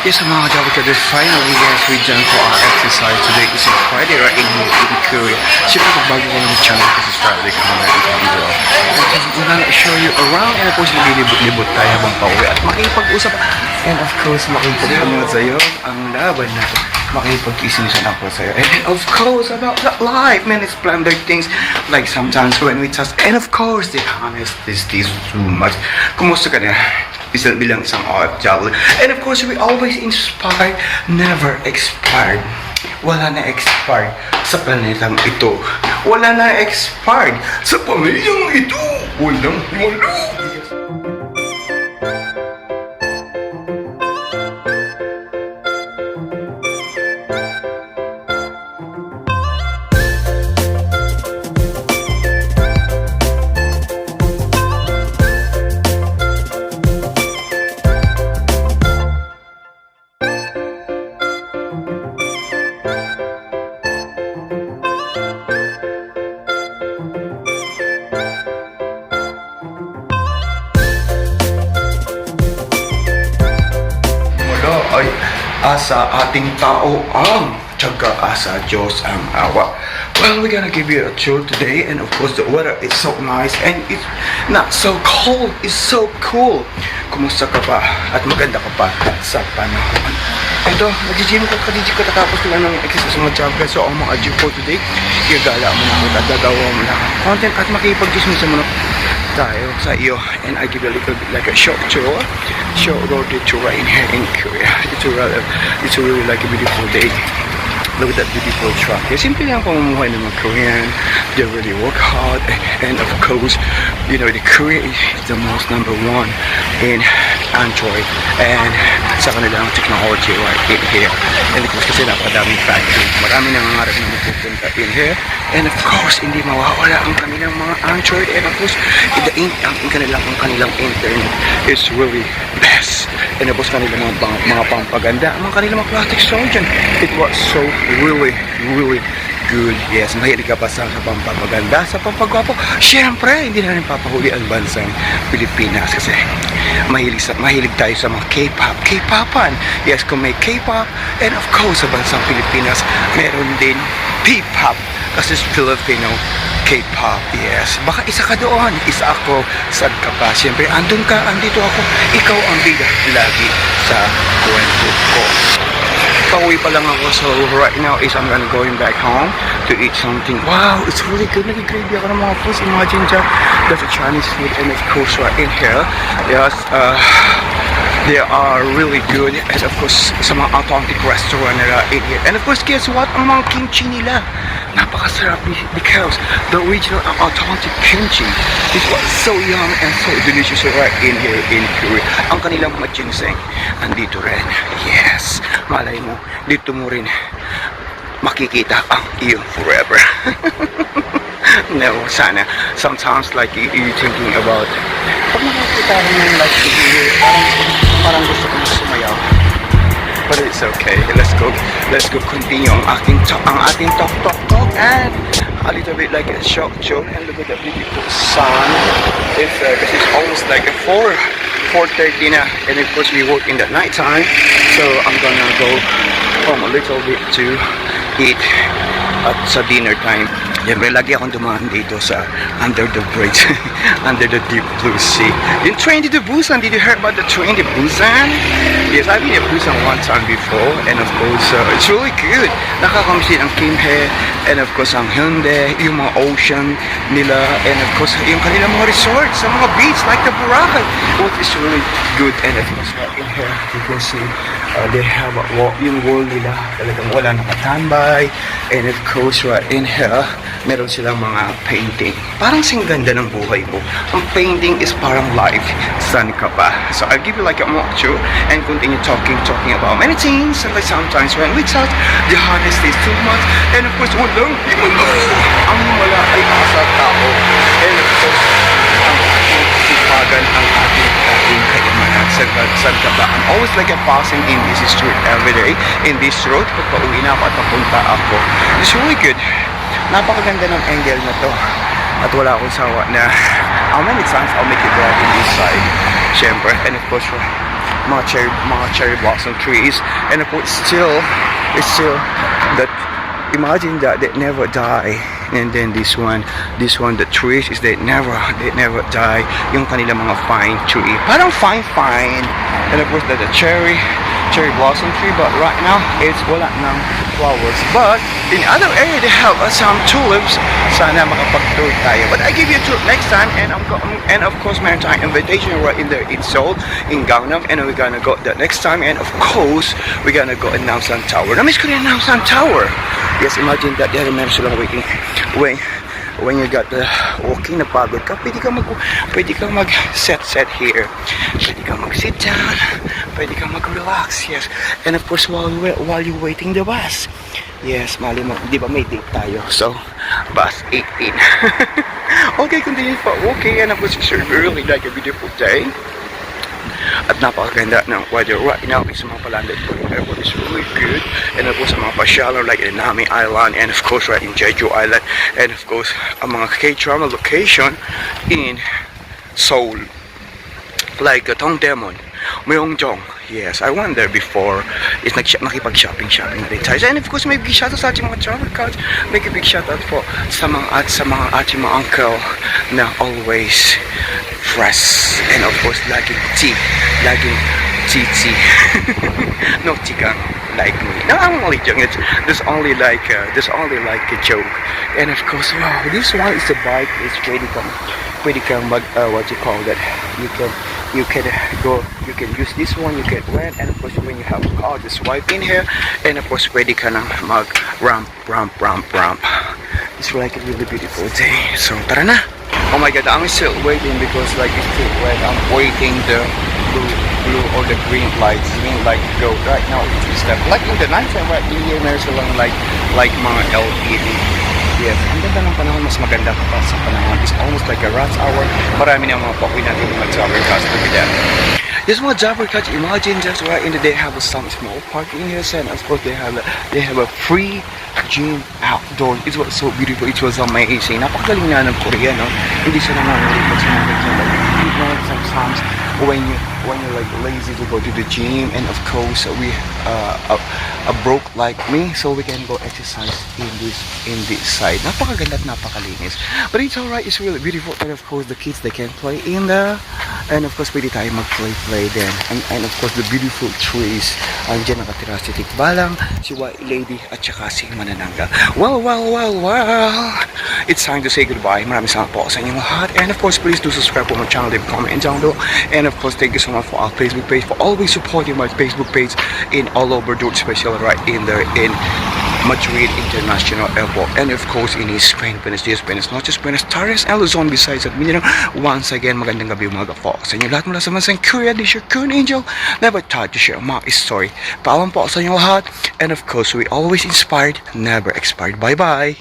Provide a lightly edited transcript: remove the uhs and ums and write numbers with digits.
Yes, mga kadabot finally guys, we done for our exercise today. It's a Friday right in here in Korea. Siyempre kung bago kayo ng channel kasi subscribe, comment, and video. And I'm gonna show you around and of course naglilibot-libot tayo habang pauwi at makipag-usap. And of course makipag-ano sa'yo ang laban natin. Makipag-isinisan ako sa'yo. And of course about that life, man, it's splendid things like sometimes when we touch. And of course, the honest is this too much. Kumusta ka na? Bilang isang OFW. And of course, we always inspired, never expired. Wala na expired sa planetang ito. Wala na expired sa pamilyang ito. Walang wala. Ay asa ating tao ang tiyaga, asa Diyos ang awa. Well, we're gonna give you a tour today, and of course the weather is so nice and it's not so cold, it's so cool. Kumusta ka ba? At maganda ka pa sa panahon. Ito, nag-gym ko katapos lang ng exercise mga tiyaga. So ang mga gym ko today, igagala mo na at gagawa mo na content at makipag-dismiss mo na tayo sa iyo, and I give you a little bit like a short road tour right in here in Korea. It's really like a beautiful day. Look at that beautiful truck. Yeah, simple lang pamumuhay ng mga Korean. They really work hard, and of course, you know, the Korea is the most number one in Android and sa kanilang technology right in here. And of course, kasi napakadaming factory. Marami nangangarap na magpupunta in here. And of course, hindi mawawala ang kanilang mga Android. And of course, ang kanilang internet is really best. And of course, kanilang mga pampaganda, ang kanilang mga plastic surgeon. It was so really good. Yes, mahilig ka pa sa pampaganda, sa pampagwapo. Siyempre, hindi na rin papahuli ang bansang Pilipinas kasi mahilig tayo sa mga K-pop, K-popan. Yes, kung may K-pop, and of course, sa bansang Pilipinas, meron din P-pop kasi Filipino K-pop. Yes, baka isa ka doon, isa ako, sad ka pa. Siyempre, andun ka, andito ako, ikaw ang bida lagi sa kwento ko. Pauwi pa lang ako, so right now is I'm going back home to eat something. Wow, it's really good. Nag-gravy ako ng mga foods. Imagine dyan, there's a Chinese food and of course right in here. Yes, they are really good. And of course, sa mga authentic restaurant nila in here. And of course, guess what? Ang mga kimchi nila, napakasarap because the original and authentic kimchi, it was so young and so delicious right in here in Korea. Ang kanilang mga ginseng, andito rin. Yes, malay mo, dito mo rin makikita ang iyong forever. No, sana. Sometimes like you thinking about, pag nakikita rin yung like parang gusto kong sumayaw. But it's okay. Let's go continue ang ating talk and a little bit like a short show. And look at the beautiful sun. It's almost like a 4:30 na, and of course we work in the night time. So I'm gonna go home a little bit to eat at sa dinner time. Siyempre, lagi akong dumaan dito sa under the bridge, under the deep blue sea. Yung train to Busan, did you hear about the train to Busan? Yes, I've been to Busan one time before, and of course, it's really good. Nakakamsin ang Kimhae, and of course, ang Hyundai, yung mga ocean nila, and of course, yung kanilang mga resorts, sa mga beach, like the Boracay. What is really good, and of course, right in here, you can see, they have yung wall nila, talagang wala nakatambay, and of course, right in here, meron silang mga painting. Parang singganda ng buhay mo. Ang painting is parang life. Saan ka ba? So I'll give you like a mock tour and continue talking about many things. And like sometimes when we talk, the hardest is too much. And of course, walang himala. Ang himala ay asa tao. And of course, ang ating sipagan, ang ating kayamanan. Saan ka ba? I'm always like a passing in this street every day. In this road, pag pauwi na ako at papunta ako. It's really good. Napakaganda ng angle na to at wala akong sawa na how many times I'll make it drive in this side, syempre. And of course mga cherry blossom trees, and of course it's still that, imagine that they never die. And then this one the trees is they never die, yung kanila mga fine tree, parang fine, and of course the cherry blossom tree, but right now it's wala ng flowers. But in other area they have some tulips. Sana makapag-tour tayo, but I give you a tour next time. And and of course meron tayong invitation right in there in Seoul, in Gangnam, and we're gonna go the next time. And of course we're gonna go in Namsan Tower. Na-miss ko rin Namsan Tower. Yes, imagine that, they remember silang waiting when you got the walking, napagod ka, pwede ka mag set here, pwede ka mag sit down, pwede ka mag relax. Yes, and of course while you're waiting the bus, yes, mali mo, di ba may date tayo, so bus 18. Okay, continue for walking, and of course it's really like a beautiful day. At napakaganda ng weather right now. Sa mga palandad po yung airport is really good, and of course sa mga pasyalan like in Nami Island, and of course right in Jeju Island, and of course ang mga K-drama location in Seoul like Tongdaemun, Myeongdong. Yes, I went there before. It's nakipag-shopping na rin tayo. And of course, may big shoutout sa ating mga travel cards. May big shoutout po sa mga ating mga uncle na always fresh. And of course, laging tea. No chicken like me. No, I'm only joking. There's only like a joke. And of course, wow, this one is a bike. It's pretty mag what you call that? You can use this one, you can rent, and of course when you have a car, just swipe in here, and of course pwede ka nang mag ramp. It's like a really beautiful day. So tara na. Oh my god, I'm still waiting because like it's still red. I'm waiting the blue or the green lights to go. Right now it's step like in the nighttime right here, there's a lang like mga LED. Yes, ang ganda ng panahon, mas maganda pa sa panahon. It's almost like a rush hour. Marami na mga pakuwi natin yung mga jobber cars to be there. Yes, mga jobber cars, imagine just right in the day have some small parking here, and of course they have a free gym outdoors. It was so beautiful, it was amazing. Napakagaling nga ng Korea, no? Hindi siya naman nalipad sa mga like, sometimes when you're like lazy to go to the gym, and of course we broke like me, so we can go exercise in this side. Napakaganda at napakalinis, but it's alright, it's really beautiful. And of course the kids, they can play in there, and of course pwede tayo mag-play then, and of course the beautiful trees. Andiyan nakatira si Tikbalang, si White Lady, at saka si Manananggal. Well, it's time to say goodbye. Maraming salamat po sa inyong lahat, and of course please do subscribe po my channel, leave comment and down below. And of course thank you so much for our Facebook page, for always supporting my Facebook page in all over, especially right in there in Madrid International Airport, and of course in Spain, Buenos Dias, Buenos Noches, Buenos Aires, and Luzon, besides at Mindanao. Once again, magandang gabi umaga po sa inyo lahat mula sa Mansang Korea. This is your Korean Angel, never tired to share my story. Paalam po sa inyo lahat, and of course we always inspired, never expired. Bye bye.